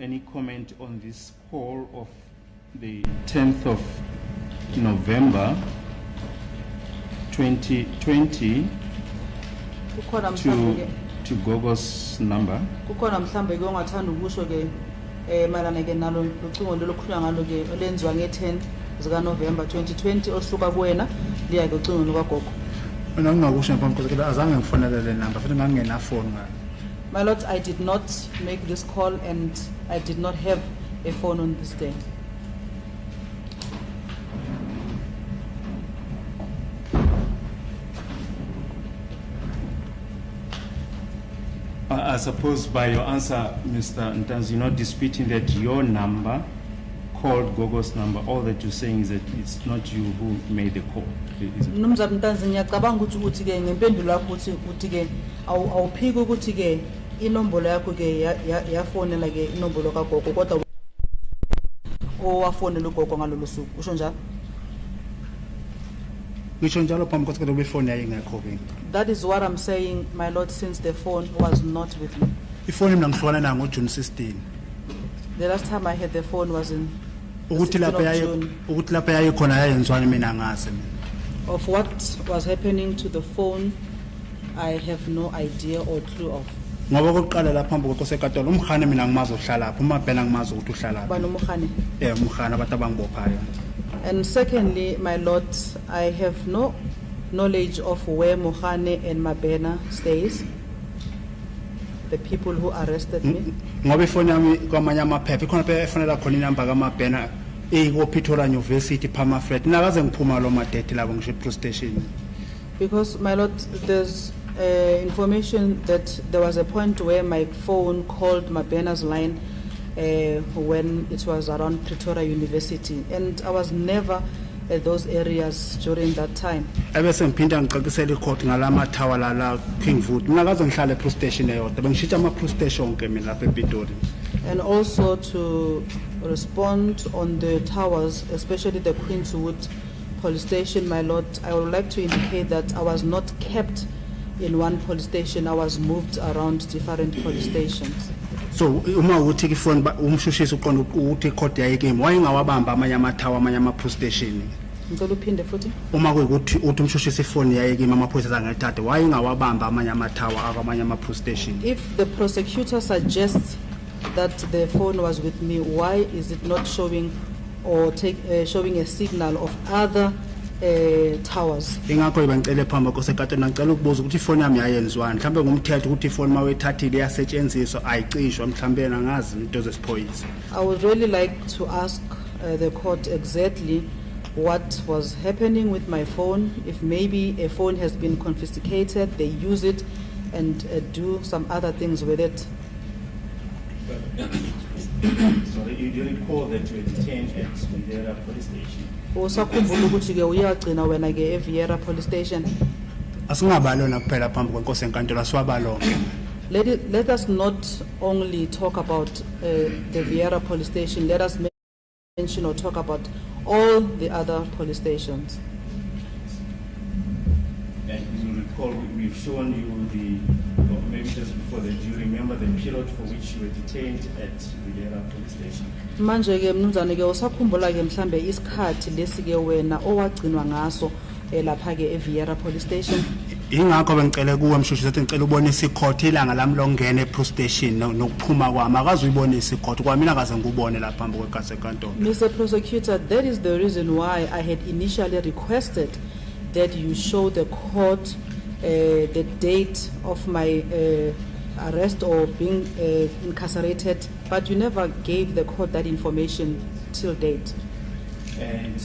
any comment on this call of the 10th of November 2020 to Gogo's number? Kukhona mhlambe ke ongathanda ukusho ke malana ke nalo ucingo lokukhuluma ngalo ke olenzwa nge-10 zika November 2020 osuka kuwena liya ke ucingo lukagogo. Mina ngingakusho ngaphambi kodwa azange ngifonele le number futhi ngangena phone ngayo. My lord, I did not make this call and I did not have a phone on this day. I suppose by your answer, Mr. Ntanzi, you're not disputing that your number called Gogo's number. All that you're saying is that it's not you who made the call. Mnumzana Ntanzi, ngiyacabanga ukuthi ke ngempendulo yakho uthi ke awuphiki ukuthi ke inombolo yakho ke yafonela ke inombolo kagogo kodwa owafonela ugogo ngalolu suku. Usho njalo? Ngisho njalo phambi kodwa befone yayingekho ke. That is what I'm saying, my lord, since the phone was not with me. Ifone mina ngihlukana nayo ngoJune 16. The last time I had the phone was in ukuthi lapha yayi khona yayenzwana mina ngazi mina. Of what was happening to the phone, I have no idea or clue of. Ngoba kokuqala lapha phambi kokho sekatolo umkhane mina ngimazi uhlala lapha umabhena ngimazi ukuthi uhlala lapha. Bani umkhane? Umkhane abantu abangibophayo. And secondly, my lord, I have no knowledge of where Mohane and Mabena stays. The people who arrested me. Ngoba ifone yami kwamanye amaphepha ikhona phela efonela khona inamba kaMabena Pretoria University Pamafret nakaze ngiphuma lo madate labo ngisho police station. Because my lord, there's information that there was a point where my phone called Mabena's line when it was around Pretoria University, and I was never at those areas during that time. Ebese ngiphinda ngixoxisela icourt ngalama tower la Kingwood. Mina kaze ngihlale police station eyodwa bengishintsha ama police station ke mina lapha ePitori. And also to respond on the towers, especially the Queenswood police station, my lord, I would like to indicate that I was not kept in one police station. I was moved around different police stations. So uma uthi ke phone umshushisi uqonda ukuthi court yayike wayengawabamba amanye amathawa amanye ama police station. Ngicela uphinde futhi. Uma kuyikuthi uthi umshushisi phone yayike amaphoyisa angayithathe wayengawabamba amanye amathawa akamanye ama police station. If the prosecutor suggests that the phone was with me, why is it not showing or showing a signal of other towers? Ingakho ibangicela phamba kosekatona ngicela ukubuza ukuthi ifone yami yayenzwani mhlambe ngumthetho ukuthi ifone mawethathile yasetshenziswa ayicishwa mhlambe nangazi into zesiphoyisa. I would really like to ask the court exactly what was happening with my phone. If maybe a phone has been confiscated, they use it and do some other things with it. Sorry, you do recall that you were detained at Vieira police station? Usakhumbula ukuthi ke uyagcina wena ke eVieira police station? Asingabalona kuphela phambi kwenkosi enkantolo siwabalonke. Let us not only talk about the Vieira police station, let us mention or talk about all the other police stations. And you recall we've shown you or maybe just before that, do you remember the period for which you were detained at Vieira police station? Manje ke mnumzane ke usakhumbula ke mhlambe isikhathi lesi ke wena owagcinwa ngaso lapha ke eVieira police station? Ingakho bengicela kuwe mshushu ukuthi ngicela ubonise icourt ilanga lami lokungena epolice station nokuphuma kwami akaze uyibonise icourt kwami mina akaze ngubone lapha phambi kwegasi enkantolo. Mr. Prosecutor, that is the reason why I had initially requested that you show the court the date of my arrest or being incarcerated, but you never gave the court that information till date. And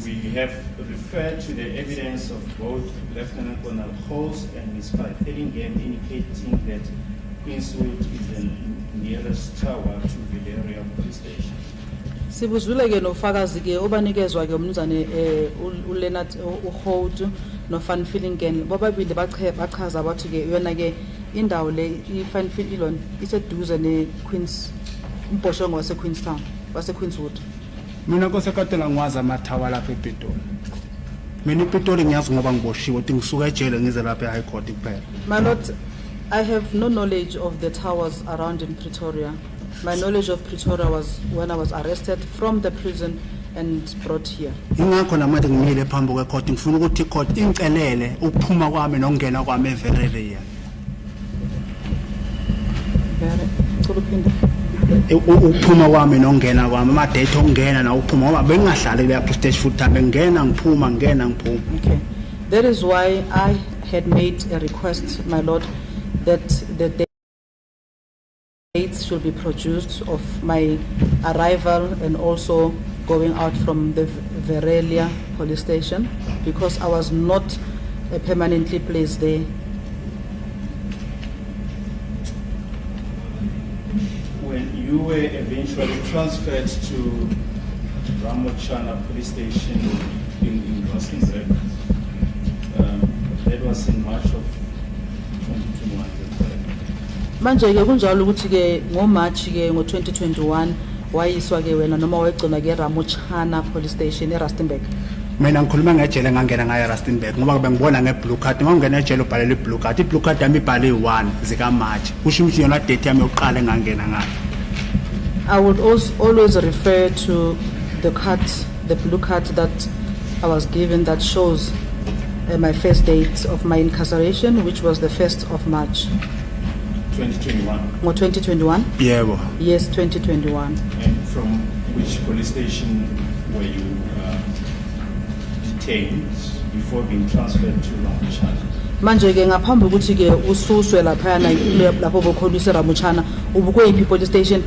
we have referred to the evidence of both Lieutenant Colonel Halls and Ms. Fadhilingam indicating that Queenswood is the nearest tower to Vieira police station. Sibuzwile ke nofakazi ke obanikezwa ke umnumzane uLeonard uHolt noFanfilingen bobabili bachaza bathi ke yona ke indawo le iFanfililon iseduze neQueens umbhoshongo waseQueenstown waseQueenswood. Mina kosekatela ngwazi amathawa lapha ePitori. Mina ePitori ngiyazi ngoba ngiboshiwe ukuthi ngisuka ejele ngize lapha eHigh Court kuphela. My lord, I have no knowledge of the towers around in Pretoria. My knowledge of Pretoria was when I was arrested from the prison and brought here. Ingakho namanje ngimile phambi kwecourt ngifuna ukuthi icourt ingicelele ukuphuma kwami nokungena kwami eVerelia. Ukuphuma kwami nokungena kwami ama date okungena na ukuphuma ngoba bengingahlali le police station futhi bengena ngiphuma ngena ngiphuma. Okay. That is why I had made a request, my lord, that the dates should be produced of my arrival and also going out from the Verelia police station because I was not permanently placed there. When you were eventually transferred to Ramochana police station in Rustenburg, that was in March of 2021. Manje ke kunjalo ukuthi ke ngoMarch ke ngo2021 wayiswa ke wena noma wayegcina ke Ramochana police station eRustenburg. Mina ngikhuluma ngejele engangena ngayo eRustenburg ngoba bengibona ngeblue card mangena ejele ubhalele iblue card iblue card yami ibhale 1 zika March kusho ukuthi yona date yami yokuqala engangena ngayo. I would also always refer to the card, the blue card that I was given that shows my first date of my incarceration, which was the 1st of March. 2021. Or 2021? Yebo. Yes, 2021. And from which police station were you detained before being transferred to Ramochana? Manje ke ngaphambi ukuthi ke ususwe lapha lapho bokhonisa Ramochana ubukwe police station.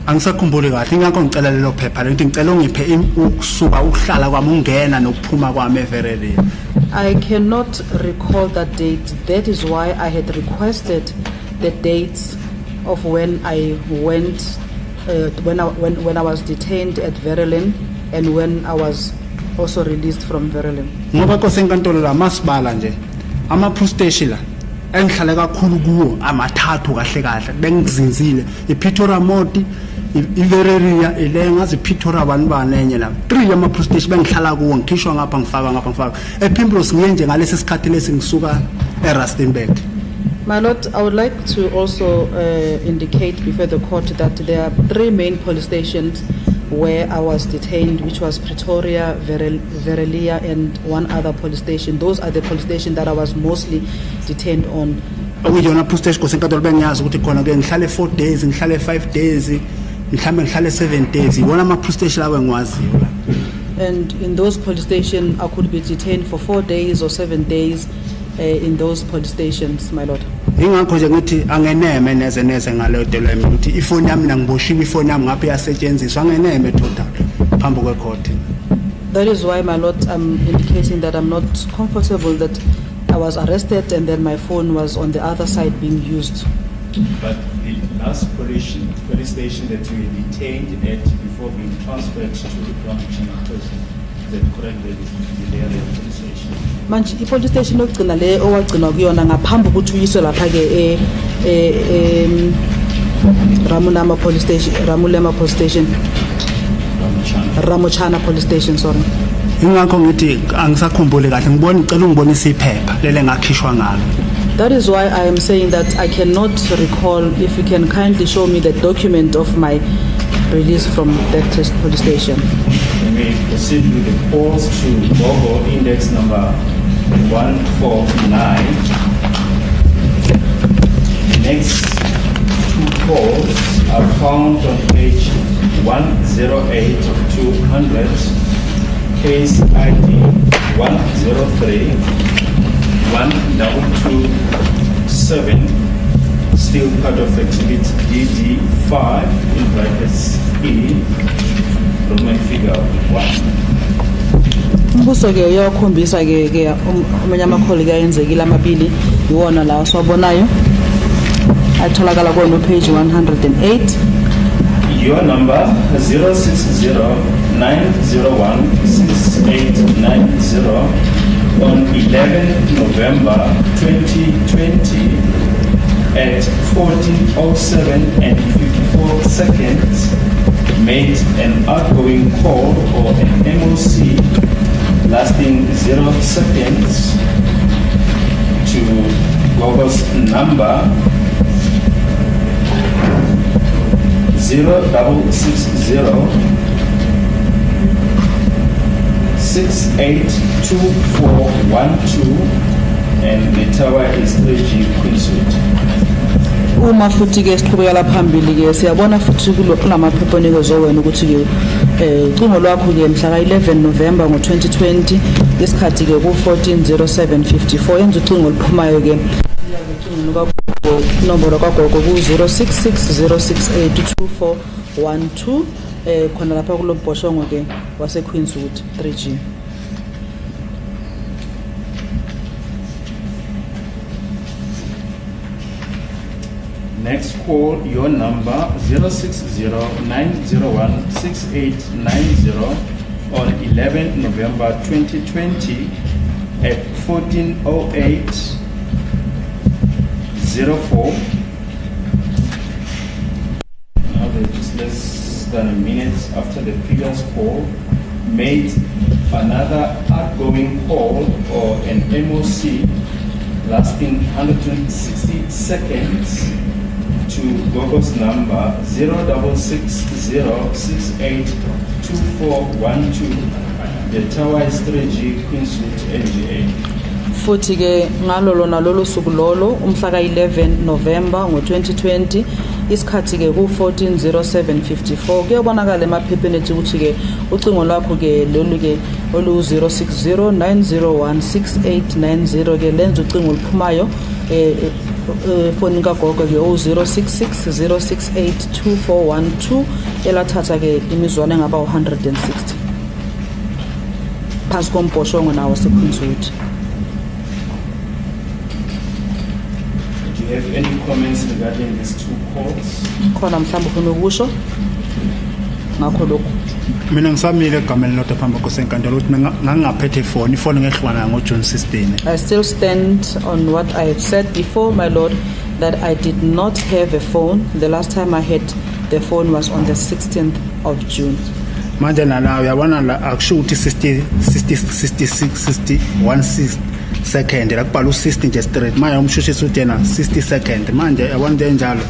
Angisakhumbuli kahle ingakho ngicela lelo phepha lento ngicela ungiphe ukusuka ukuhlala kwami ungena nokuphuma kwami eVerelia. I cannot recall that date. That is why I had requested the dates of when I went, when I was detained at Verulam and when I was also released from Verulam. Ngoba kosenkantolo la masibala nje ama police station la engihlale kakhulu kuwo amathathu kahle kahle bengizinzile iPretoria Moti iVerelia ile ngazi iPretoria abantu banenye la 3 ama police station bengihlala kuwo ngikhishwa ngapha ngifaka ePimbrose ngiye nje ngalesi sikhathi lesi ngisuka eRustenburg. My lord, I would like to also indicate before the court that there are 3 main police stations where I was detained, which was Pretoria, Verelia, and one other police station. Those are the police stations that I was mostly detained on. Okuyona police station kosenkantolo bengiyazi ukuthi khona ke ngihlale 4 days, ngihlale 5 days, ngihlale 7 days. Iwona ama police station lawe ngiwaziyo la. And in those police stations, I could be detained for 4 days or 7 days in those police stations, my lord. Ingakho nje ngithi angeneme neze ngaleyo delema ukuthi ifoni yami nangiboshiwe ifoni yami ngapha yasetshenziswa angeneme total phambi kwecourt. That is why, my lord, I'm indicating that I'm not comfortable that I was arrested and then my phone was on the other side being used. But the last police station that you were detained at before being transferred to Ramochana prison, is that correct? The area police station. Manje ipolice station okugcina le owagcina kuyona ngaphambi ukuthi uyiswe lapha ke Ramulama police station. Ramochana police station, sorry. Ingakho ngithi angisakhumbuli kahle ngibona ngicela ungibonise iphepha lele ngakhishwa ngalo. That is why I am saying that I cannot recall. If you can kindly show me the document of my release from that police station. We may proceed with the calls to Bogo index number 149. The next 2 calls are found on page 108 to 200, case ID 103 1227, still part of exhibit DD5 in brackets E, Roman figure 1. Mbuso ke uyakhombisa ke amanye amakholi kayenzekile amabili iwona la siwabonayo atholakala kona page 108. Your number 060-901-6890 on 11 November 2020 at 14:07 and 54 seconds made an outgoing call or an MOC lasting 0 seconds to Gogo's number 682412, and the tower is 3G Queenswood. Uma futhi ke siqhubekela phambili ke siyabona futhi kulamaphepha onikezwe wena ukuthi ke ucingo lwakho ke mhla ka-11 November ngo-2020 isikhathi ke ku-14:07:54 yenza ucingo oluphumayo ke inombolo kagogo ku-0660682412 khona lapha kulo mbhoshongo ke wase-Queenswood 3G. Next call, your number 060-901-6890 on 11 November 2020 at 14:08:04. Now they're just less than a minute after the previous call, made another outgoing call or an MOC lasting 160 seconds to Gogo's number 0660682412. The tower is 3G Queenswood NGA. Futhi ke ngalolo nalolo suku lolo umhla ka-11 November ngo-2020 isikhathi ke ku-14:07:54 kuyabonakala emaphepheni ethi ukuthi ke ucingo lwakho ke lolu ke olu-060-901-6890 ke lenza ucingo oluphumayo foni kagogo ke u-066-0682412 elathatha ke imizwana engaba u-160 phansi kombhoshongo nawo se-Queenswood. Do you have any comments regarding these two calls? Khona mhlawumbe ufuna ukusho ngakho lokhu? Mina ngisamile egameni lodwa phambi kwesenkantolo ukuthi ngangingaphethe ifoni ngehlukana ngoJune 16. I still stand on what I have said before, my Lord, that I did not have a phone. The last time I had the phone was on the 16th of June. Manje nala uyabona la akusho ukuthi 61 second la kubhala u60 nje straight manje umshushisi uthi yena 60 second manje yabona njalo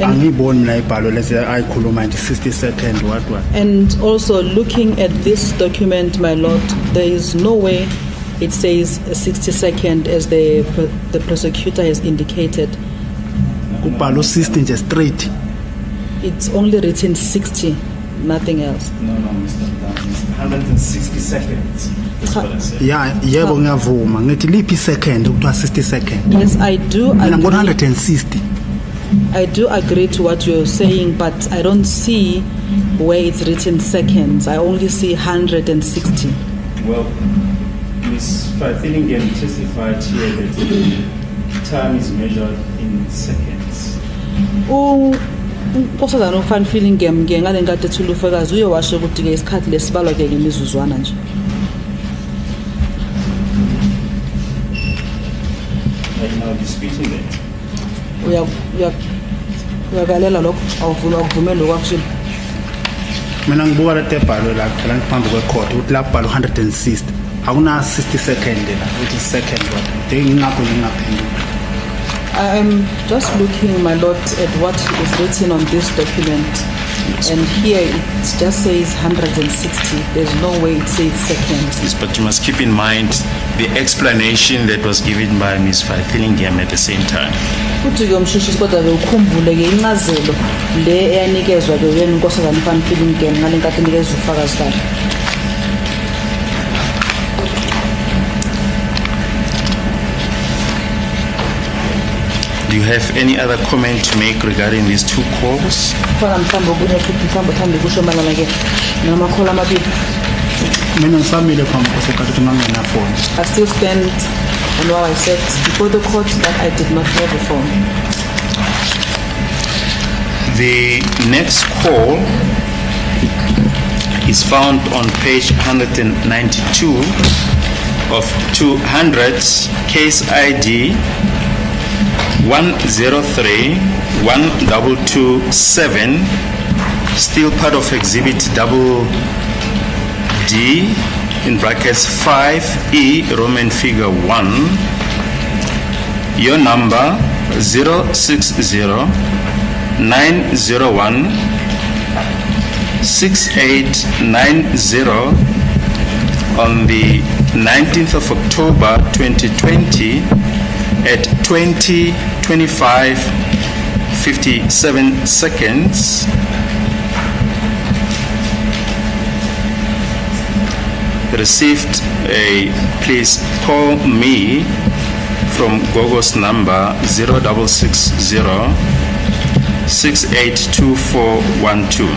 angiboni mina ibhalo lesi ayikhuluma nje 60 second what. And also looking at this document, my Lord, there is no way it says 60 second as the prosecutor has indicated. Kubhala u60 nje straight. It's only written 60, nothing else. No, Mr. Dunn, it's 160 seconds. That's what I said. Yeah, yebo ngiyavuma ngithi liphi second ukuthiwa 60 second. Yes, I do Mina ngibona agree. 160. I do agree to what you're saying, but I don't see where it's written seconds. I only see 160. Well, Ms. Fathillingham testified here that time is measured in seconds. Nkosazana ufan feeling game ke ngale nkathi ethula ufakazi uye washo ukuthi ke isikhathi lesibalwa ke ngemizuzwana nje. Are you now disputing that? Uyakalela lokho awuvumeli lokwakushilo. Mina ngibuka le tebhalo la phela ngiphambi kwecourt ukuthi la kubhala 160 akuna 60 second la ukuthi second what ngingakho ngingaphendula. I'm just looking, my Lord, at what is written on this document, and here it just says 160. There's no way it says seconds. Yes, but you must keep in mind the explanation that was given by Ms. Fathillingham at the same time. Futhi ke umshishisi kodwa ke ukhumbule ke incazelo le eyanikezwa ke yena unkosazana ufan feeling game ngale nkathi nikezwe ufakazi bakhe. Do you have any other comment to make regarding these two calls? Khona mhlawumbe okunye futhi mhlawumbe uthanda ukusho malana ke namakhola amabili. Mina ngisamile phambi kwesenkantolo ukuthi ngangena phone. I still stand on what I said before the court that I did not have a phone. The next call is found on page 192 of 200 case ID 103-1227, still part of exhibit double D in brackets 5E Roman figure 1. Your number 060-901-6890 901 6890 on the 19th of October 2020 at 20:25:57 seconds. Received a please call me from Gogo's number 0660 682412.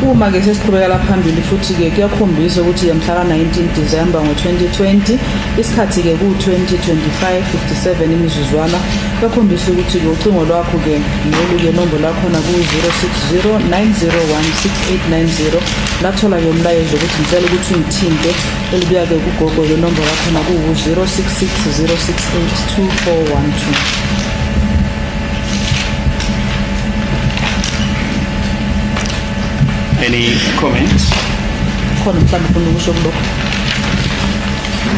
Uma ke sesiqhubekela phambili futhi ke kuyakhombisa ukuthi mhla ka-19 December ngo-2020 isikhathi ke ku-20:25:57 imizuzwana kuyakhombisa ukuthi ke ucingo lwakho ke lolu ke nombolo lakhona ku-060 901 6890 lathola ke umlayezo ukuthi ngicela ukuthi ungithinte elibuya ke kugogo ke nombolo lakhona ku-066 068 2412. Any comments? Khona mhlawumbe ufuna ukusho kulokho.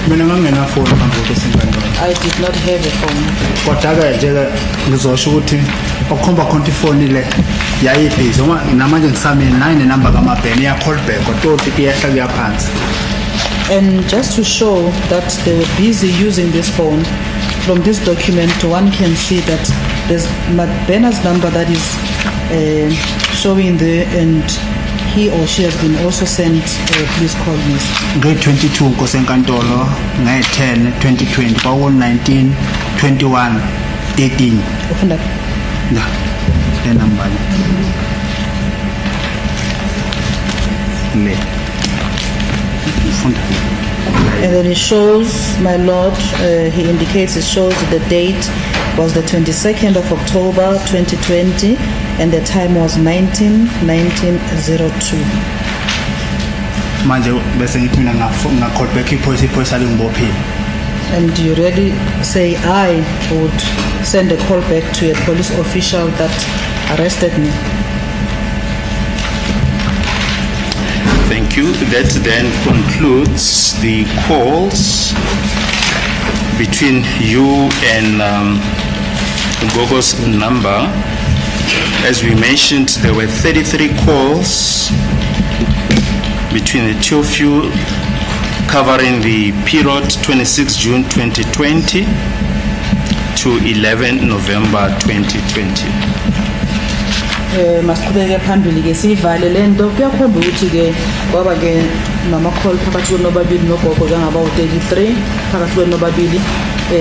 Mina ngangingenafoni phambi kwesenkantolo. I did not have a phone. Kodwa-ke nje ngizosho ukuthi okukhomba khona ifoni le yayibhizi uma namanje ngisamile nayi nenamba kamabheni iya-callback kodwa othi iyehla kuyaphansi. And just to show that they were busy using this phone, from this document one can see that there's Mabena's number that is showing there, and he or she has been also sent please call me. Nge-22 nkosenkantolo nge-10 2020 kwaku-19 21 13 Ufunda la le number le ufunda. and then it shows, my lord, he indicates, it shows the date was the 22nd of October 2020 and the time was 19:02. Manje bese ngithi mina nga-callback iphoyisa lingibophile. And you really say I would send a call back to a police official that arrested me. Thank you. That then concludes the calls between you and Gogo's number. As we mentioned, there were 33 calls between the two of you, covering the period 26 June 2020 to 11 November 2020. Masiqhubeke phambili ke sivale lento kuyakhomba ukuthi ke kwaba ke nama call phakathi kwenobabili nogogo kangaba u33 phakathi kwenobabili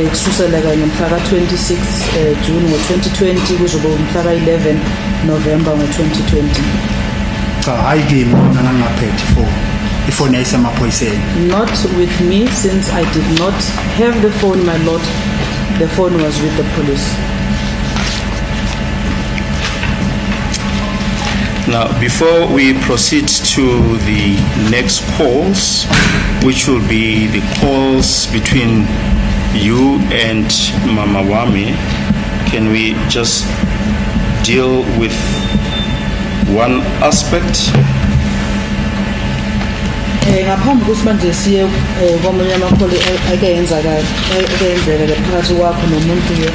kususela kanye mhla ka-26 June ngo-2020 kuzoba umhla ka-11 November ngo-2020. Cha hayi kimi mina ngangaphethe ifoni yayisemaphoyiseni. Not with me, since I did not have the phone, my lord. The phone was with the police. Now, before we proceed to the next calls, which will be the calls between you and Mama Wami, can we just deal with one aspect? Ngaphambi ukuthi manje siye komunye amakholi akayenzeka phakathi kwakho nomuntu ke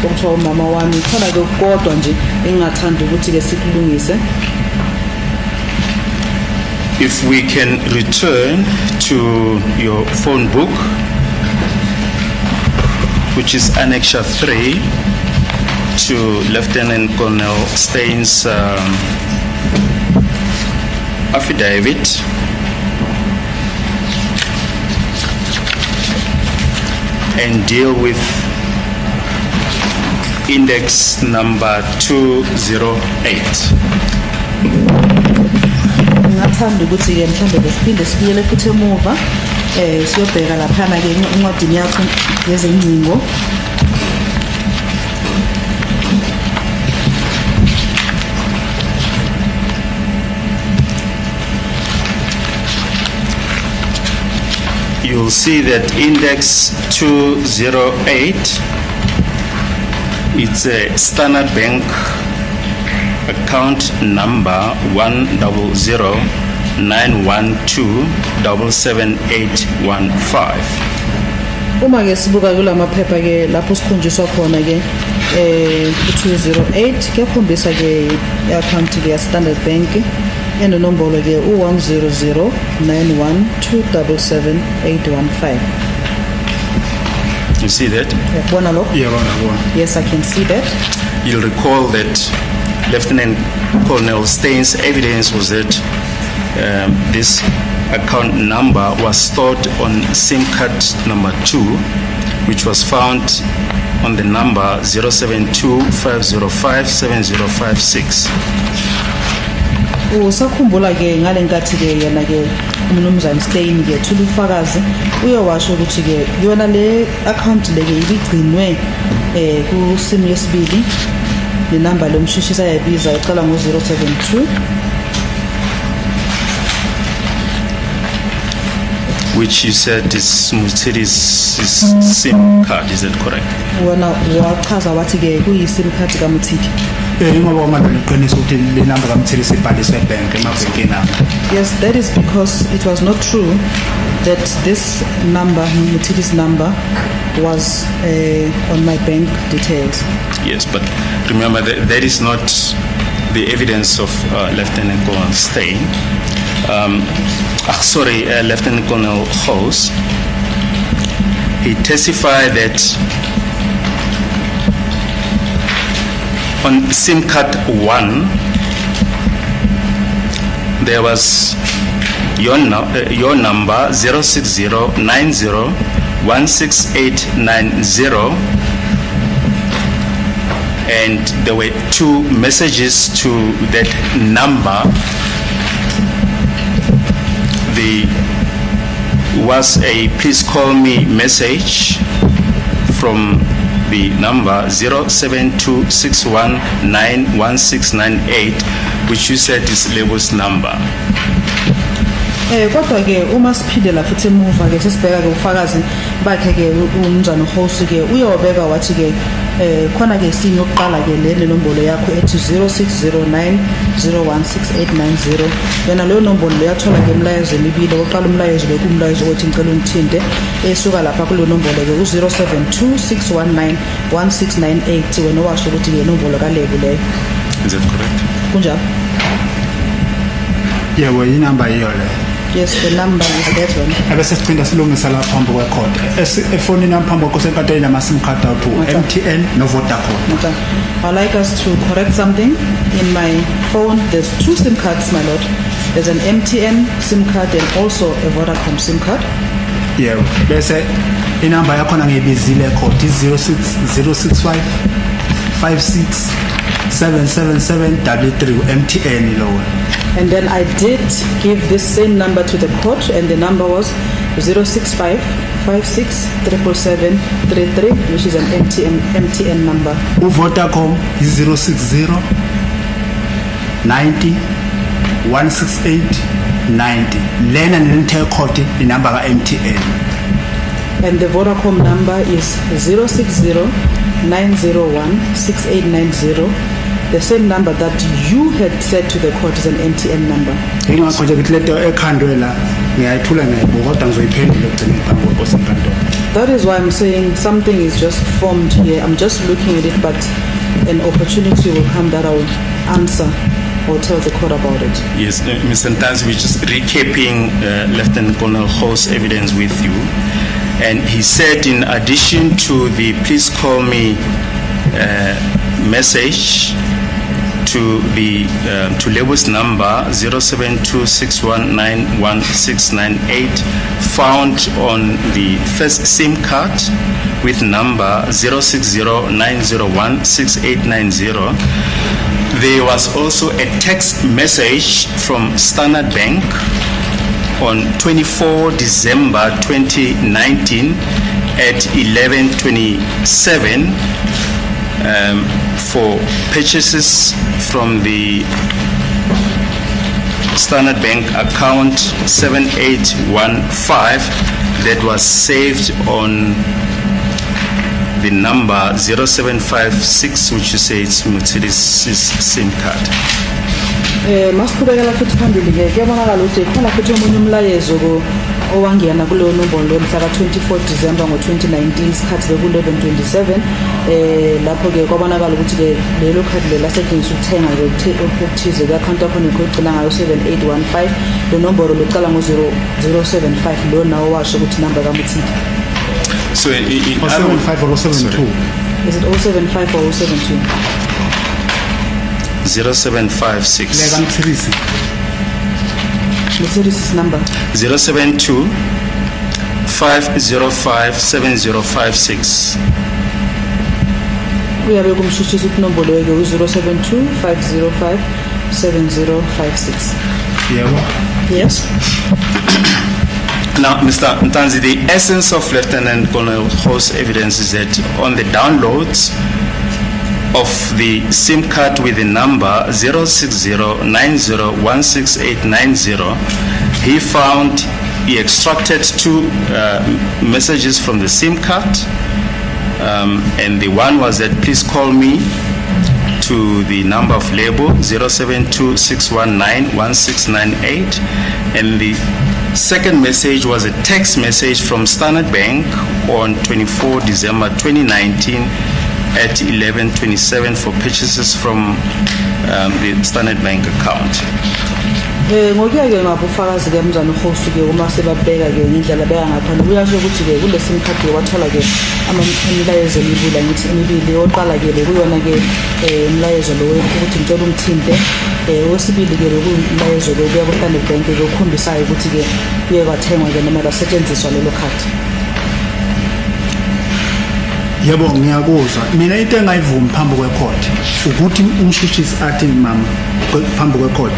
okuthiwa umama wami khona ke kodwa nje engingathanda ukuthi ke sikulungise. If we can return to your phone book, which is Annexure 3 to Lieutenant Colonel Stein's affidavit, and deal with index number 208. Ngathanda ukuthi ke mhlambe besiphinde sibuyele futhi emuva siyobheka laphana ke incwadini yakho yezingcingo. You'll see that index 208, it's a Standard Bank account number 10091277815. Uma ke sibuka kula maphepha ke lapho sikhonjiswa khona ke 208 kuyakhombisa ke i-account ke ya-Standard Bank enonombolo ke u-100 91 277 815. You see that? Uyakubona lokho? yebo. Yes, I can see that. You'll recall that Lieutenant Colonel Stein's evidence was that this account number was stored on SIM card number 2, which was found on the number 072-505-7056. Usakhumbula ke ngale nkathi ke yena ke umnumzane Stein ke thula ufakazi uyowasho ukuthi ke yona le account le ke ibigcinwe ku SIM yesibili le number lomshishisa yayibiza iqala ngo-072 which you said is Mutsiri's SIM card, is that correct? wona wachaza wathi ke kuyi-SIM card kaMutsidi. Ingoba manje liqiniso ukuthi le number kaMthili sibhaliswe ebank emabhenkini ami. Yes, that is because it was not true that this number, Mutili's number, was on my bank details. Yes, but remember that is not the evidence of Lieutenant Colonel Stein. Lieutenant Colonel House. He testified that on SIM card 1, there was your number 06090168890, and there were 2 messages to that number. There was a please call me message from the number 0726191698, which you said is Lebo's number. Kodwa ke uma siphindela futhi emuva ke sesibheka ke ufakazi bakhe ke umnjana Hosi ke uyobeka wathi ke khona ke sinye oqala ke le nombolo yakho ethi 0609016890. Yona leyo nombolo leyathola ke umlayezo emibili. Oqala umlayezo bekumlayezo othi ngicela ungithinte esuka lapha kulo nombolo ke u0726191698 wena washo ukuthi ke nombolo kaLebo leyo. Is that correct? Kunjalo? Yebo, inamba iyo le. Yes, the number is that one. Abese siphinda silungisa la phambi kwecourt. Efonini yami phambi kwakho senkantolo nama SIM card awuthi MTN no Vodacom. Okay. I'd like us to correct something. In my phone, there's 2 SIM cards, my lord. There's an MTN SIM card and also a Vodacom SIM card. Yebo, bese inamba yakho ngiyibizile ecourt 06065 567773 MTN lowo. And then I did give this same number to the court, and the number was 065 567733, which is an MTN number. Vodacom is 060 90 168 90. Lena nilithe court inamba ka MTN. And the Vodacom number is 060 901 6890. The same number that you had said to the court is an MTN number. Ingakho nje ngilethe ekhandwe la ngiyayithula ngayibuka kodwa ngizoyiphendula ekugcineni phambi kwenkantolo. That is why I'm saying something is just formed here. I'm just looking at it, but an opportunity will come that I will answer or tell the court about it. Yes, Mr. Ntanzi, we're just recapping Lieutenant Colonel Ho's evidence with you. And he said in addition to the please call me message to the to Lebo's number 0726191698 found on the first SIM card with number 06090168890, there was also a text message from Standard Bank on 24 December 2019 at 11:27 for purchases from the Standard Bank account 7815 that was saved on the number 0756, which you say it's Mutsiri's SIM card. Masiqhubekela futhi phambili ke kuyabonakala ukuthi khona futhi omunye umlayezo owangena kuleyo nombolo leyo mhla ka-24 December ngo-2019 isikhathi beku-11:27 lapho-ke kwabonakala ukuthi-ke lelo khadi le lasetshenziswa ukuthenga-ke okuthize ku-akhawunti yakho nekugcina ngayo 7815 le nombolo lokuqala ngo-075 lo nawo washo ukuthi inamba kaMutsiki. So, 075 or 072? Is it 075 or 072? 0756 Leka Mthirisi. Mutsiri's number. 072 505 7056. Uyabe kumshushisa ukuthi inombolo yake u-072 505 7056. Yebo. Yes. Now, Mr. Ntanzi, the essence of Lieutenant Colonel Ho's evidence is that on the downloads of the SIM card with the number 06090168890, he extracted two messages from the SIM card, and the one was that please call me to the number of label 0726191698, and the second message was a text message from Standard Bank on 24 December 2019 at 11:27 for purchases from the Standard Bank account. Ngokuya-ke ngabufakazi-ke mnjani uhost-ke uma sebabheka-ke ngendlela beka ngakhona kuyasho ukuthi-ke kule sim card-ke wathola-ke imilayezo emibili oqala-ke bekuyona-ke umlayezo lo ukuthi ngicela umthinte owesibili-ke bekuyimlayezo-ke kuya ku-Standard Bank-ke okhombisayo ukuthi-ke kuye kwathengwa-ke noma kwasetshenziswa lelo khadi. Yebo ngiyakuzwa. Mina into engayivumi phambi kwecourt ukuthi umshushisi athi mama phambi kwecourt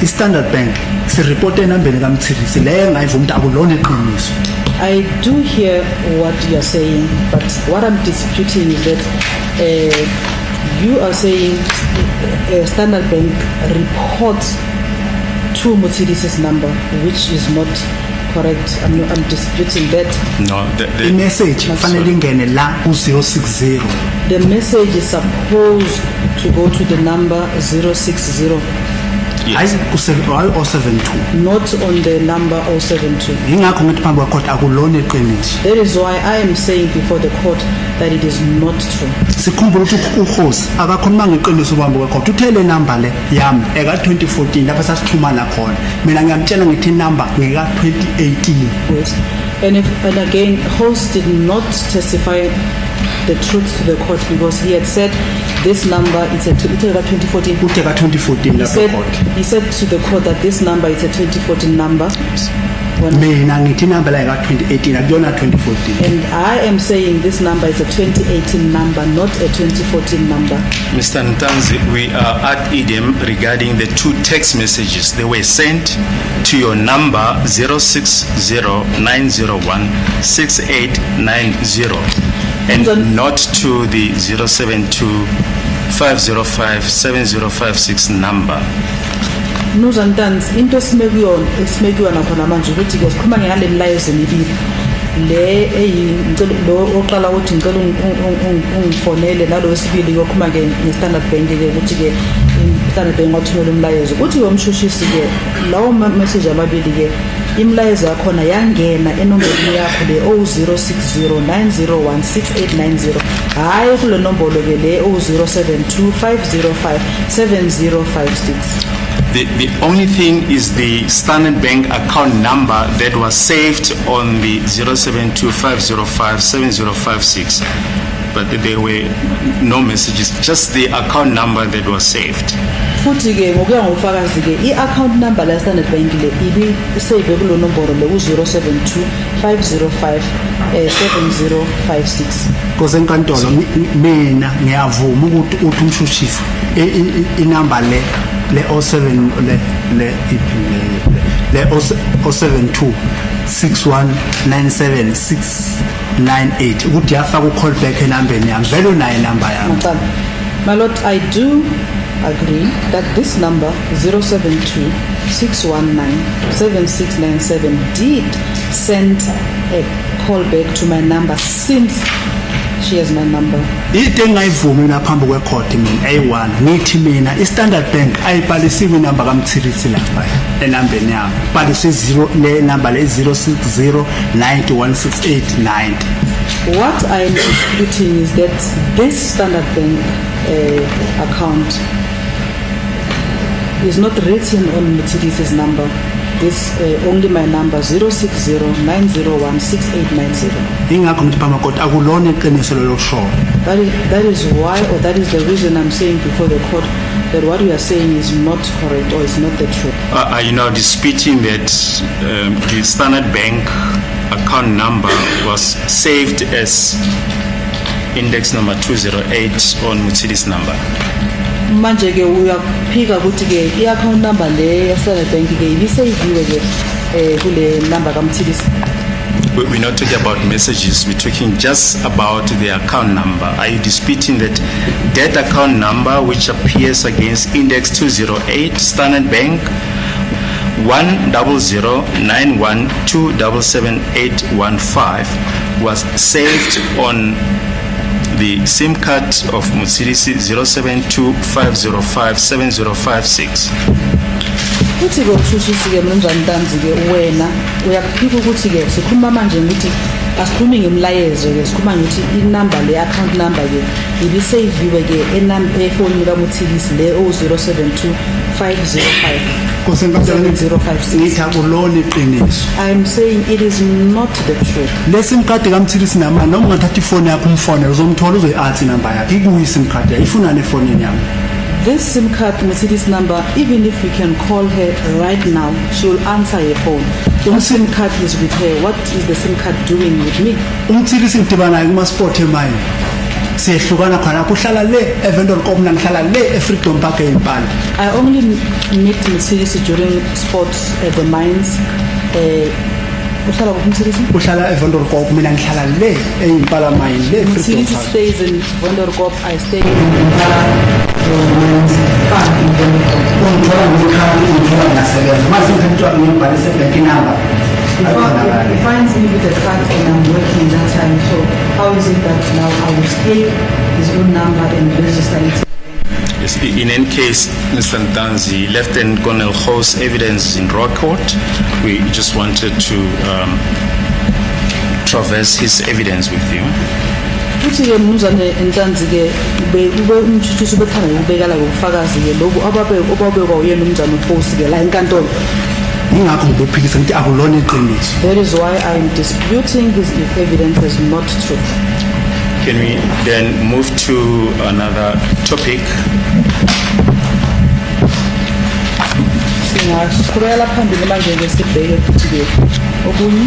iStandard Bank sireporte enambeni kaMthirisi le engayivumi ukuthi akulona iqiniso. I do hear what you are saying, but what I'm disputing is that you are saying Standard Bank reports to Mutsirisi's number, which is not correct. I'm disputing that. No, The message fanele ingene la ku-060. The message is supposed to go to the number 060, yes. Hayi ku-072. not on the number 072. Yingakho ngithi phambi kwecourt akulona iqiniso. That is why I am saying before the court that it is not true. Sikhumbula ukuthi uhosi akakhuluma ngeqiniso phambi kwecourt. Uthele number le yami eka-2014 lapha sasixhumana khona. Mina ngiyamtshela ngithi inumber ngeka-2018. Yes. And again, host did not testify the truth to the court because he had said this number is a 2014. Uthe ka-2014 lapha court. He said to the court that this number is a 2014 number. When Mina ngithi inumber la eka-2018 akuyona 2014. and I am saying this number is a 2018 number, not a 2014 number. Mr. Ntanzi, we are at idem regarding the two text messages. They were sent to your number 06090168890 and not to the 072-505-7056 number. Nuzantanzi into esimekiwa nakhona manje ukuthi ke sikhuluma ngale milayezo emibili le ngicela lo oqala ukuthi ngicela ungifonele nalo wesibili yokhuluma ke neStandard Bank ke ukuthi ke iStandard Bank wathumela umlayezo ukuthi yomshushisi ke lawo message amabili ke imlayezo yakhona yangena enomberweni yakho le 06090168890 hayi kule nombolo ke le 07250570056. The only thing is the Standard Bank account number that was saved on the 072-505-7056. But there were no messages, just the account number that was saved. Futhi ke ngokuya ngofakazi ke i-account number la Standard Bank le ibi save kulo nombolo le u-072-505-7056. Because enkantolo mina ngiyavuma ukuthi uthi umshushisi inumber le 07 le 072 6197 ukuthi yafaka u-call back enambeni yami vele unayo inumber yami. My Lord, I do agree that this number 072-619-7697 did send a call back to my number since she has my number. into engayivumi laphambi kwecourt mina A1 ngithi mina iStandard Bank ayibhalisiwe inamba kaMthirisi lapha enambeni yami bhalisiwe 0 le number le 0609016890. What I'm disputing is that this Standard Bank account is not written on Mthirisi's number. It's only my number 0609016890. ingakho ngithi phama court akulona iqiniso lokusho. That is why, or that is the reason I'm saying before the court that what you are saying is not correct or is not the truth. Are you now disputing that the Standard Bank account number was saved as index number 208 on Mthirisi's number? Manje ke uyaphika ukuthi ke i-account number le ya-Standard Bank ke ibiseyiviwe ke kule number kaMthirisi. We're not talking about messages, we're talking just about the account number. Are you disputing that that account number which appears against index 208 Standard Bank 10091277815 was saved on the SIM card of Mthirisi 0725057056? Uthi ke ushushisi ke mnumzane Ntanzi ke wena uyakuphika ukuthi ke sikhuluma manje ukuthi asikhulumi ngemlayezo ke sikhuluma ukuthi inumber le account number ke ibiseyiviwe ke efonini kaMthirisi le 0725057056. ngithi akulona iqiniso. I'm saying it is not the truth. Le sim card kaMthirisi nama noma ungathatha ifoni yakho umfone uzomthola uzoyi-athi number yakhe ikuyi sim card yakhe ifuna nefonini yami. This SIM card, Mthirisi's number, even if we can call her right now, she will answer her phone. The SIM card is with her. What is the SIM card doing with me? Umthirisi ngidibana naye kuma-sport emayini siyehlukana khona lapho uhlala le eVendor mina ngihlala le eFreedom Park eyimpala. I only meet Mthirisi during sports at the mines. Uhlala kuphi Mthirisi? Uhlala eVendor mina ngihlala le eyimpala mine le eFreedom Mthirisi Park. stays in Vendor, I stay in He finds me with a card and I'm working that time. So how is it that now I will stay his own number and register it? Yes, in any case, Mr. Ntanzi, Lieutenant Colonel Ho's evidence is in raw court. We just wanted to traverse his evidence with you. Uthi ke mnumzane Ntanzi ke ube umthuthisi ubethanda ukubekala ngobufakazi ke lokhu obabekwa uyena umnumzane uPhosi ke la enkantolo. Ingakho ngizophikisa ngithi akulona iqiniso. That is why I am disputing his evidence is not true. Can we then move to another topic? Singaqhubekela phambili manje ke sibheke futhi ke okunye.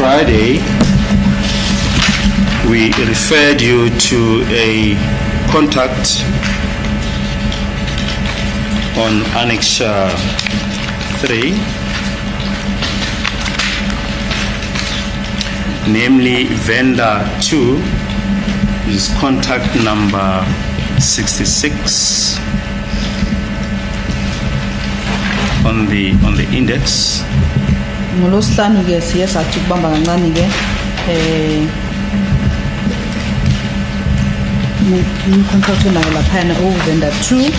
Friday, we referred you to a contact on Annexure 3, namely vendor 2 is contact number 66 on the index. Ngolosihlanu ke siye sathi kubamba kancane ke contract nayo laphana vendor 2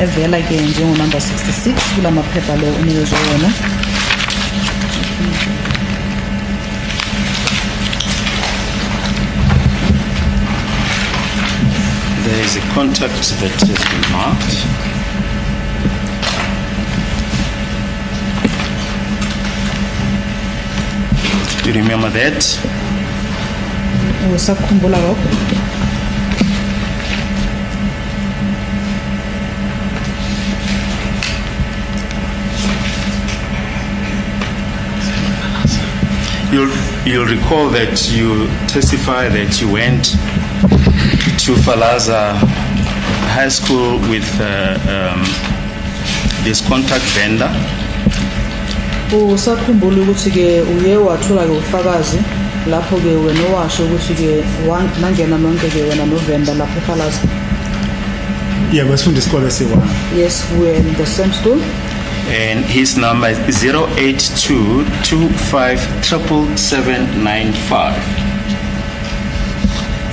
evela ke njengo number 66 kula maphepha lo unikezwe wona. There is a contact that has been marked. Do you remember that? Usakhumbula lokho? You'll recall that you testify that you went to Falaza High School with this contact vendor. Usakhumbula ukuthi ke uye wathola ke ufakazi lapho ke wena washo ukuthi ke nangena nonke ke wena novenda lapho eFalazi. yebo sifunda isikole esiyi-1. Yes, we're in the same school. And his number is 082257795.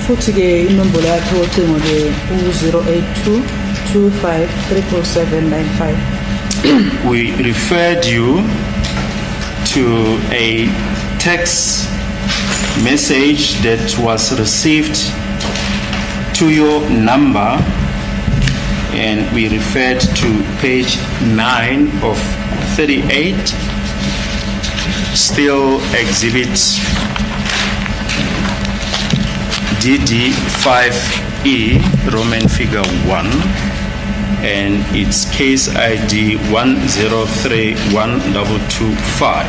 Futhi ke inombolo yakhe yocingo ke u-082 25 77795. We referred you to a text message that was received to your number, and we referred to page 9 of 38, still exhibit DD5E, Roman figure 1, and its case ID 1031225.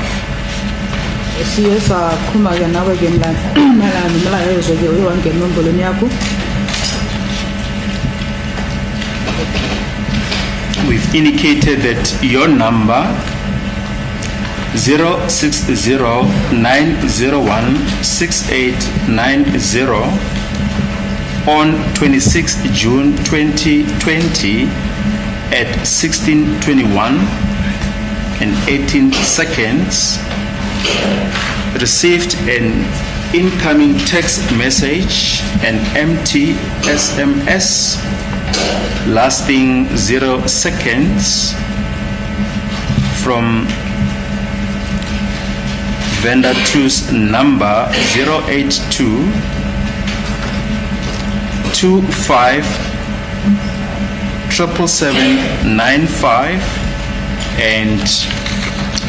Siye sakhuluma ke nawe ke mayelana nomlayezo ke uyewangena enombolweni yakho. We've indicated that your number 06090168990 on 26 June 2020 at 16:21 and 18 seconds received an incoming text message, an empty SMS lasting 0 seconds from vendor 2's number 082 25 77795, and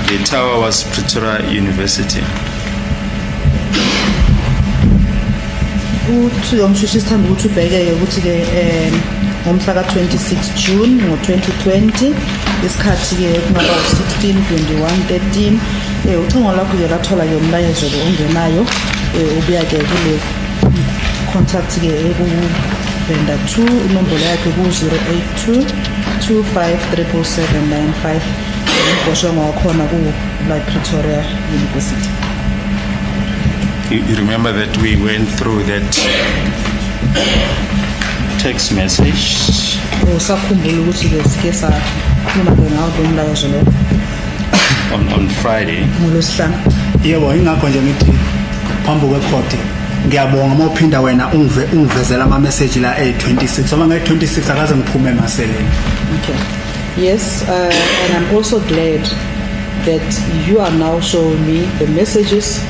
the tower was Pretoria University. Uthi umshushi sithanda ukuthi ubheke ukuthi ke ngomhla ka 26 June ngo2020 isikhathi ke kungaba 16 21 13 ucingo lakho ke lathola ke umlayezo lo ongenayo ubuya ke kule contact ke eku vendor 2 inombolo yakhe ku 082 25 77795 ngosho ngakhona ku like Pretoria University. You remember that we went through that text message Usakhumbula ukuthi ke sike sakhuluma ke ngawo lo mlayezo lo on Friday. ngolosihlanu. yebo ingakho nje ngithi phambi kwekhoti ngiyabonga uma uphinda wena ungivezela ama-message la 26 ngoba nge-26 akaze ngiphume emaseleni. Okay. Yes, and I'm also glad that you are now showing me the messages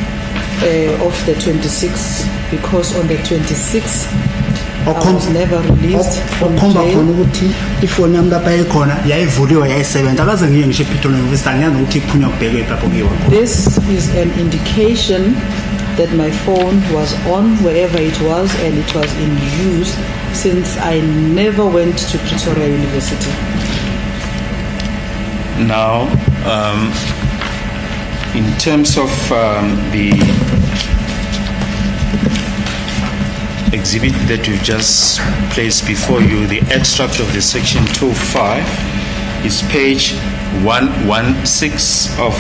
of the 26th, because on the 26th I was never released from okhomba khona jail. ukuthi ifoni yami lapha ekhona yayivuliwe yayisebenza akaze ngiye ngisho ePitoli University angiyazi ukuthi iphunywa kubhekwe lapho kuyiwa. This is an indication that my phone was on wherever it was and it was in use, since I never went to Pretoria University. Now, in terms of the exhibit that we've just placed before you, the extract of the section 25 is page 116 of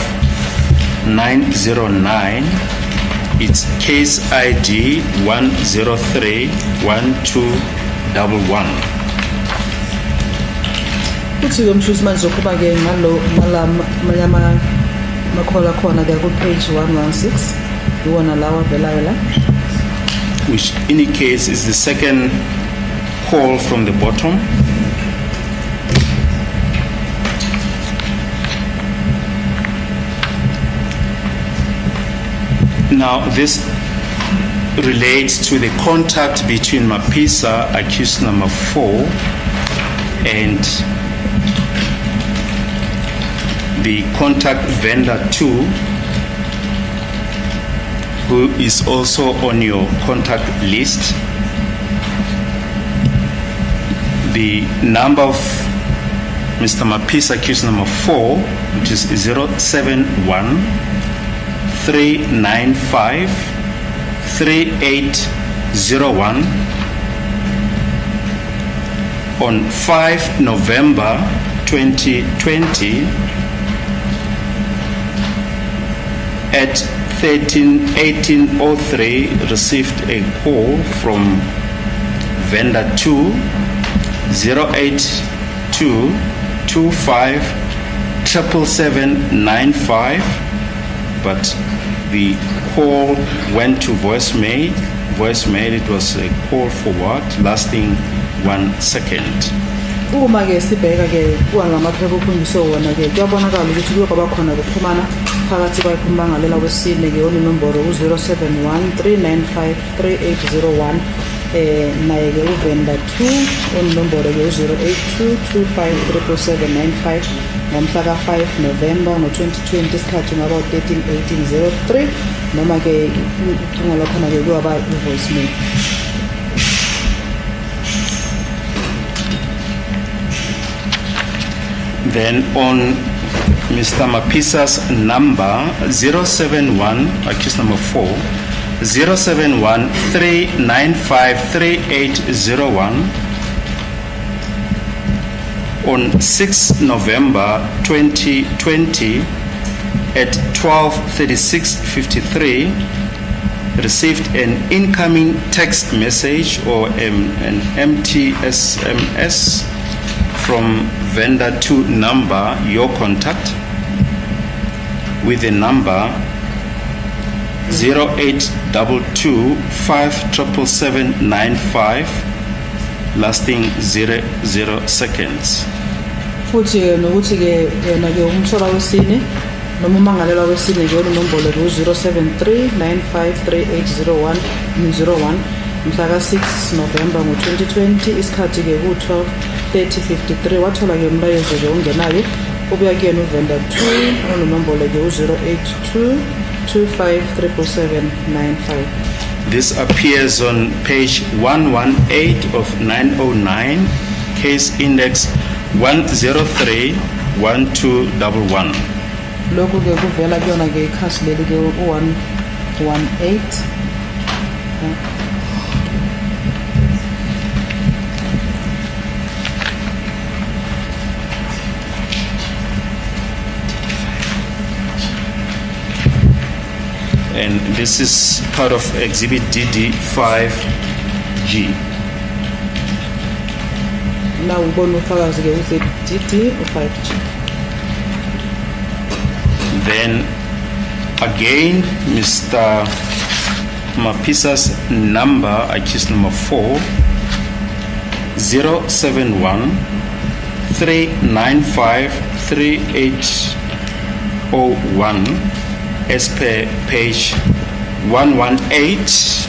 909. It's case ID 1031211. Uthi ke mshuzi manje zokuba ke ngalama makhola khona ke ku page 116 iwona lawa velayo la, Which indicates is the second call from the bottom. Now, this relates to the contact between Mapisa, accused number 4, and the contact vendor 2, who is also on your contact list. The number of Mr. Mapisa, accused number 4, which is 071-395-3801 on 5 November 2020 at 1803 received a call from vendor 2 08225 77795, but the call went to voicemail. It was a call forward lasting 1 second. Uma ke sibheka ke kuangamaphepha okhunjiswe wona ke kuyabonakala ukuthi kuyoba khona ukuxhumana phakathi kwayikhumbangalela wesine ke oninombolo u0713953801 naye ke uvenda 2 oninombolo ke u0822537795 ngomhla ka-5 November ngo-2020 isikhathi ngaba u-13-1803 noma ke ucingo lwakhona ke kuyaba i-voicemail. Then on Mr. Mapisa's number 071, accused number 4, 071-395-3801 on 6 November 2020 at 12:36:53 received an incoming text message or an empty SMS from vendor 2 number, your contact, with the number 0822577795 lasting 00 seconds. Futhi nokuthi ke yena ke umshola wesine noma umangalelwa wesine ke onombolo ke u0739538001 mhla ka-6 November ngo-2020 isikhathi ke ku-12:30:53 wathola ke umlayezo ke ongenayo obuya kuyena uvenda 2 onombolo ke u0822537795. This appears on page 118 of 909, case index 1031211. Lokhu ke kuvela kuyona ke ikhasi leli ke u118. And this is part of Exhibit DD5G. Now ubona ufakazi ke uDD u5G. Then again, Mr. Mapisa's number, accused number 4, 071-395-3801 as per page 118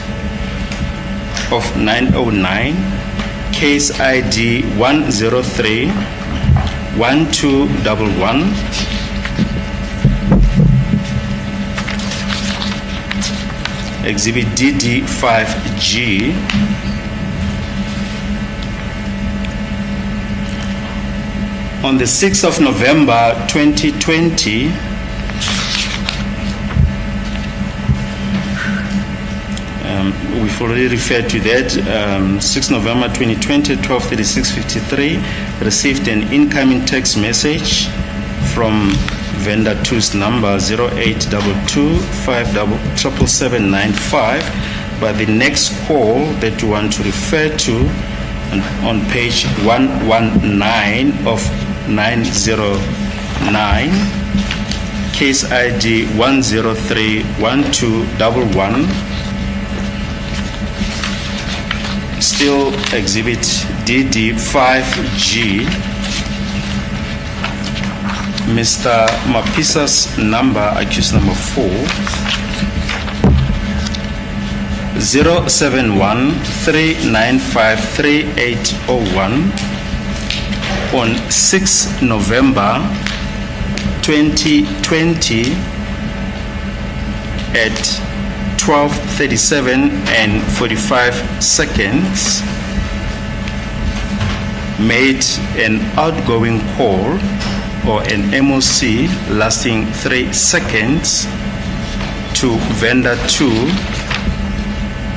of 909, case ID 103-1211. Exhibit DD5G. On the 6th of November 2020, we've already referred to that. 6 November 2020, 12:36:53, received an incoming text message from vendor 2's number 0822577795. But the next call that you want to refer to on page 119 of 909, case ID 1031211. Still Exhibit DD5G. Mr. Mapisa's number, accused number 4, 071-395-3801 on 6 November 2020 at 12:37:45 made an outgoing call or an MOC lasting 3 seconds to vendor 2,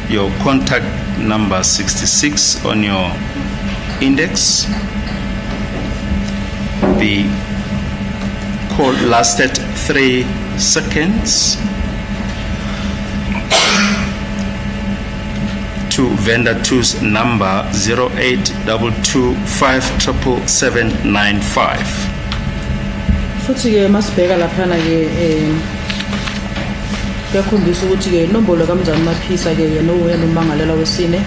your contact number 66 on your index. The call lasted 3 seconds. to vendor 2's number 0822577795. futhi ke masibheka laphana ke kuyakhombisa ukuthi ke inombolo kaMzansi Maphisa ke yena uyena ummangalela wesine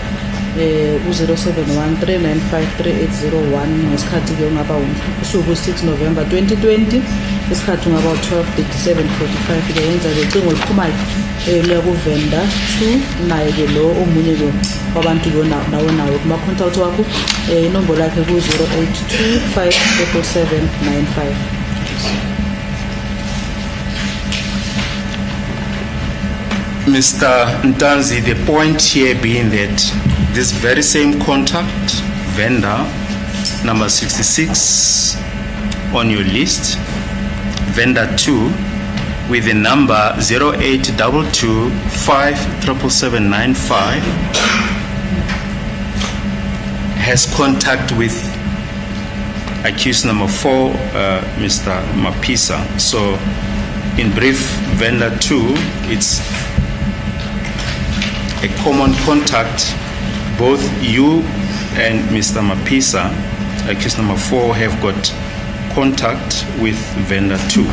u-0713953801 ngesikhathi ke ungaba usuku 6 November 2020 isikhathi ungaba 12:37:45 ke yenza ke ucingo oluphumayo luya kuvenda 2 naye ke lo omunye ke wabantu lo nawo kuma contact wakho inombolo yakhe ku-0825777795. Mr. Ntanzi, the point here being that this very same contact, vendor number 66 on your list, vendor 2 with the number 0822577795 has contact with accused number 4, Mr. Maphisa. So in brief, vendor 2, it's a common contact. Both you and Mr. Maphisa, accused number 4, have got contact with vendor 2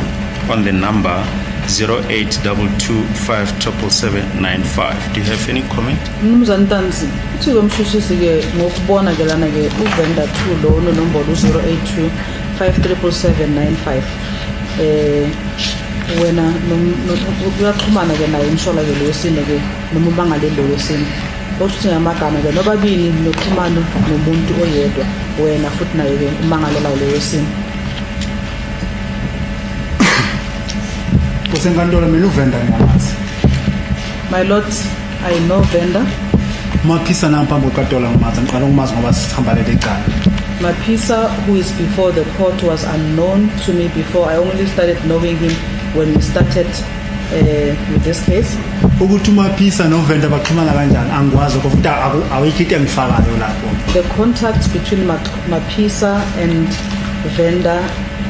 on the number 0822577795. Do you have any comment? Mnumzane Ntanzi, uthi komshushisi ke ngokubona ke lana ke uvenda 2 lo onombolo 0825777795 wena uyaxhumana ke naye umshola ke lo wesine ke noma umangaleli lo wesine okusho ngamagama ke nobabili noxhumano nomuntu oyedwa wena futhi naye ke umangalela lo wesine. Kusenkantolo mina uvenda ngiyamazi. My lord, I know vendor. Maphisa namphambi kwekatolo ngimazi, ngiqala ukumazi ngoba sihamba leli icala. Maphisa, who is before the court, was unknown to me before. I only started knowing him when we started with this case. Ukuthi uMaphisa novenda baxhumana kanjani angikwazi kodwa awuyikho into engifakayo lapho. The contact between Maphisa and vendor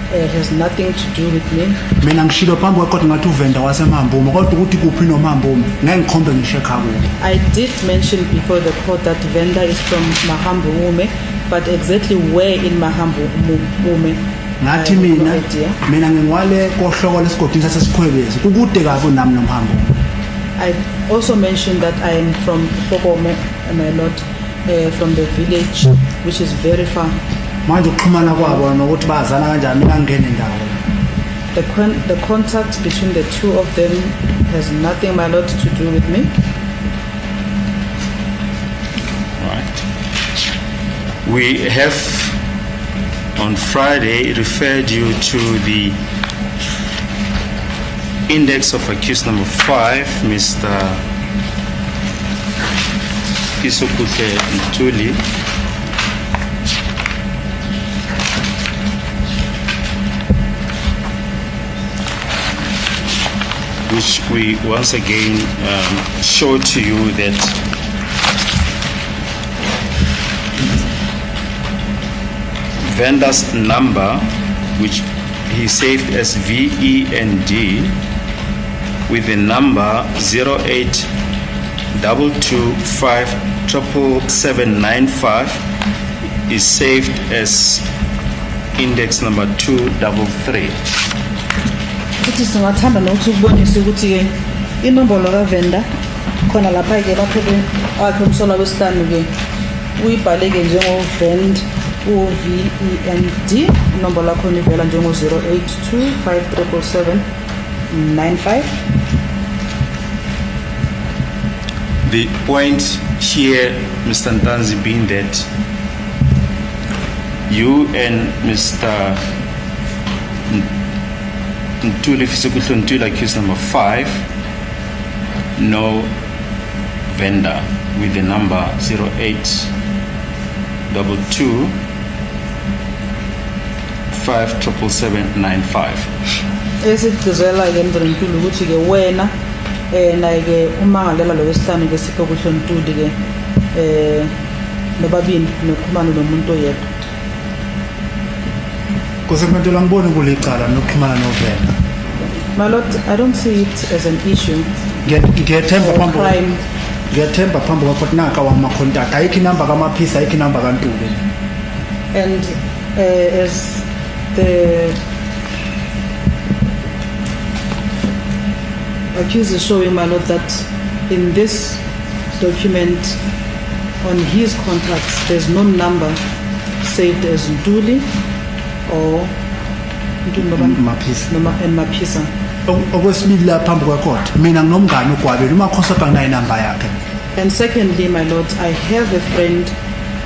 has nothing to do with me. Mina ngishilo phambi kwekoti ngathi uvenda waseMambume kodwa ukuthi kuphi noMambume ngeke ngikhombe ngisho ekhaya. I did mention before the court that vendor is from Mahambume, but exactly where in Mahambume Ngathi mina ngiwale kohloko lesigodi sasesikhwebezi kukude kabi nami noMhambume. I also mentioned that I am from Pokome, my lord, from the village, which is very far. Manje ukuxhumana kwabo nokuthi bazana kanjani mina ngene ndawo. The contact between the two of them has nothing, my lord, to do with me. Right. We have on Friday referred you to the index of accused number 5, Mr. Isokute Ntuli, which we once again show to you that vendor's number, which he saved as VEND, with the number 0822577795 is saved as index number 233. Futhi singathanda nokuthi ukubonise ukuthi ke inombolo kaVenda khona lapha ke lapho ke wakhe umsola wesihlanu ke uyibhale ke njengovend UVEND, inombolo yakho ivela njengo 0825777795. The point here, Mr. Ntanzi, being that you and Mr. Ntuli Fisikuhlo Ntuli, accused number 5, know vendor with the number 0822577795. Esigcizela ke Mzansi Ntuli ukuthi ke wena naye ke umangalela lo wesihlanu ke Siphokuhlo Ntuli ke nobabili noxhumano nomuntu oyedwa. Kusenkantolo ngibone kulicala nokuxhumana novenda. My lord, I don't see it as an issue ngiyethemba or phambi crime. ngiyethemba phambi kwakho ukuthi naka wamacontact ayikho inamba kamaphisa ayikho inamba kantuli And as the accused is showing, my lord, that in this document on his contacts there's no number saved as Nduli or Maphisa. and Mapisa. okwesibili la phambi kwecourt mina nginomngane uGwabeni uMakhosoka nginayo inamba yakhe And secondly, my lord, I have a friend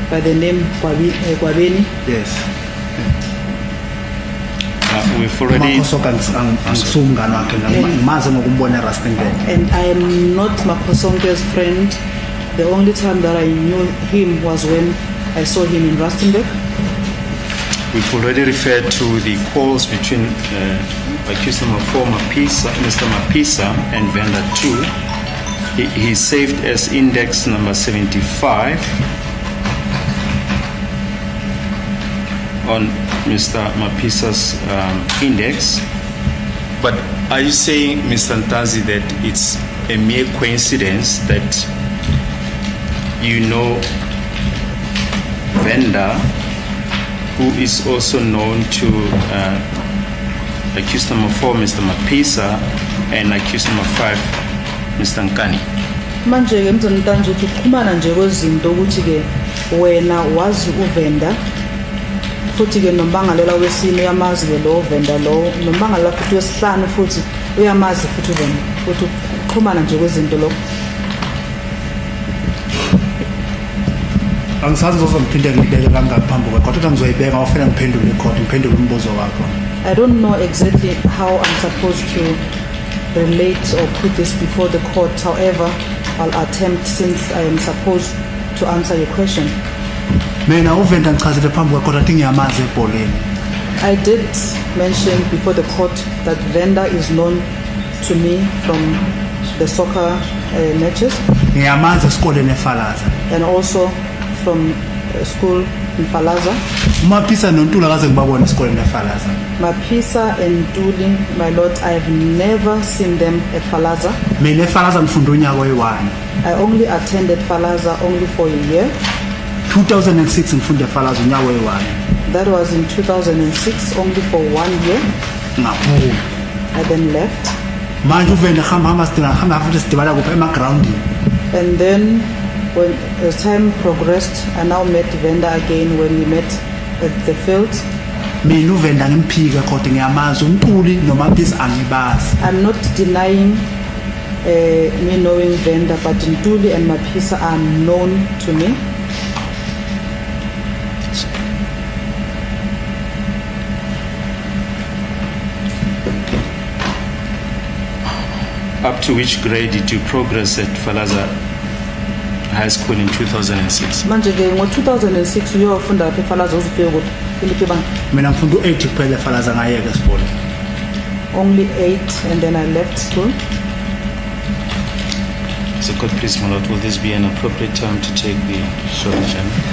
by the name Gwabeni. yes We've already. uMakhosoka angisuki umngane wakhe ngimazi ngokumbona eRustenburg And I am not Makosonke's friend. The only time that I knew him was when I saw him in Rustenburg. We've already referred to the calls between accused number 4, Mr. Mapisa, and vendor 2. He's saved as index number 75 on Mr. Mapisa's index. But are you saying, Mr. Ntazi, that it's a mere coincidence that you know vendor who is also known to accused number 4, Mr. Mapisa, and accused number 5, Mr. Nkani? Manje ke mzana Ntanzi uthi ukuxhumana nje kwezinto ukuthi ke wena wazi uvenda futhi ke nombangalela wesine uyamazi ke lo venda lo nombangalela futhi wesihlanu futhi uyamazi futhi uvenda futhi ukuxhumana nje kwezinto lo. angisazi ngizomphinde ngibeke kangaka phambi kwecourt kodwa ngizoyibeka awufuna ngiphendule icourt ngiphendule umbuzo wakho I don't know exactly how I'm supposed to relate or put this before the court. However, I'll attempt since I am supposed to answer your question. mina uvenda ngichazele phambi kwecourt athi ngiyamazi ebholeni I did mention before the court that Venda is known to me from the soccer matches ngiyamazi esikoleni eFalaza and also from school in Falaza. uMaphisa noNtula kaze ngibabona esikoleni eFalaza Mapisa and Tuli, my lord, I have never seen them at Falaza. mina eFalaza ngifunda unyaka oyi-1 I only attended Falaza only for a year. 2006 ngifunda eFalaza unyaka oyi-1 That was in 2006, only for 1 year. ngaphuma I then left. manje uvenda hamba futhi sidibana kupha emagrawundini And then when as time progressed, I now met Venda again when we met at the field. mina uvenda ngimphike kodwa ngiyamazi uNtuli noMaphisa angibazi I'm not denying me knowing Venda, but Ntuli and Mapisa are known to me. Up to which grade did you progress at Falaza High School in 2006? Manje ke ngo-2006 uyofunda lapha eFalaza uzofika ukuthi iliphi ibanga? mina ngifunda u-8 kuphela eFalaza ngayeka esibole Only 8, and then I left school. So, court, please, my lord, will this be an appropriate time to take the short adjournment?